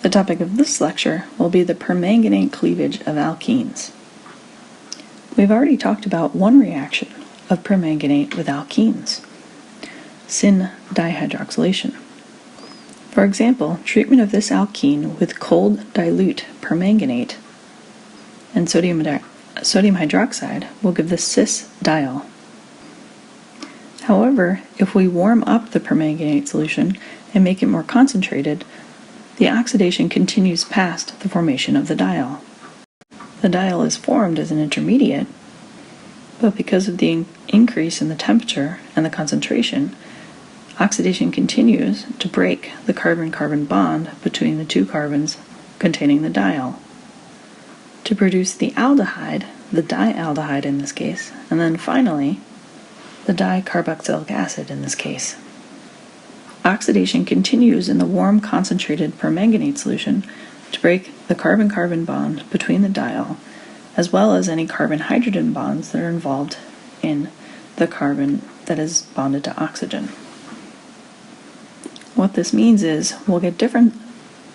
The topic of this lecture will be the permanganate cleavage of alkenes. We've already talked about one reaction of permanganate with alkenes, syn dihydroxylation. For example, treatment of this alkene with cold dilute permanganate and sodium hydroxide will give the cis-diol. However, if we warm up the permanganate solution and make it more concentrated, the oxidation continues past the formation of the diol. The diol is formed as an intermediate, but because of the increase in the temperature and the concentration, oxidation continues to break the carbon-carbon bond between the two carbons containing the diol to produce the aldehyde, the dialdehyde in this case, and then finally the dicarboxylic acid in this case. Oxidation continues in the warm concentrated permanganate solution to break the carbon-carbon bond between the diol, as well as any carbon-hydrogen bonds that are involved in the carbon that is bonded to oxygen. What this means is we'll get different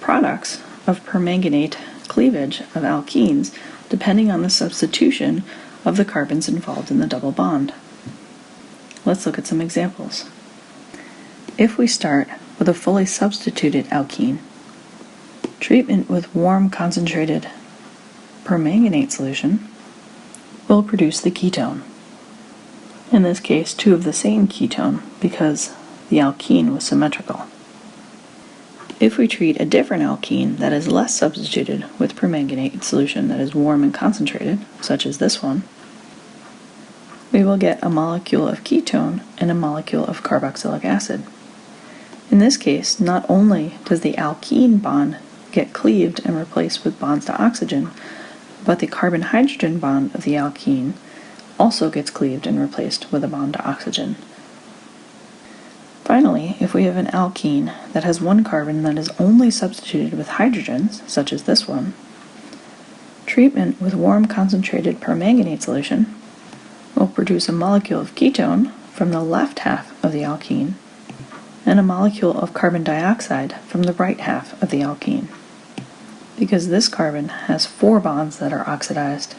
products of permanganate cleavage of alkenes depending on the substitution of the carbons involved in the double bond. Let's look at some examples. If we start with a fully substituted alkene, treatment with warm concentrated permanganate solution will produce the ketone. In this case, two of the same ketone because the alkene was symmetrical. If we treat a different alkene that is less substituted with permanganate solution that is warm and concentrated, such as this one, we will get a molecule of ketone and a molecule of carboxylic acid. In this case, not only does the alkene bond get cleaved and replaced with bonds to oxygen, but the carbon-hydrogen bond of the alkene also gets cleaved and replaced with a bond to oxygen. Finally, if we have an alkene that has one carbon that is only substituted with hydrogens, such as this one, treatment with warm concentrated permanganate solution will produce a molecule of ketone from the left half of the alkene and a molecule of carbon dioxide from the right half of the alkene. Because this carbon has 4 bonds that are oxidized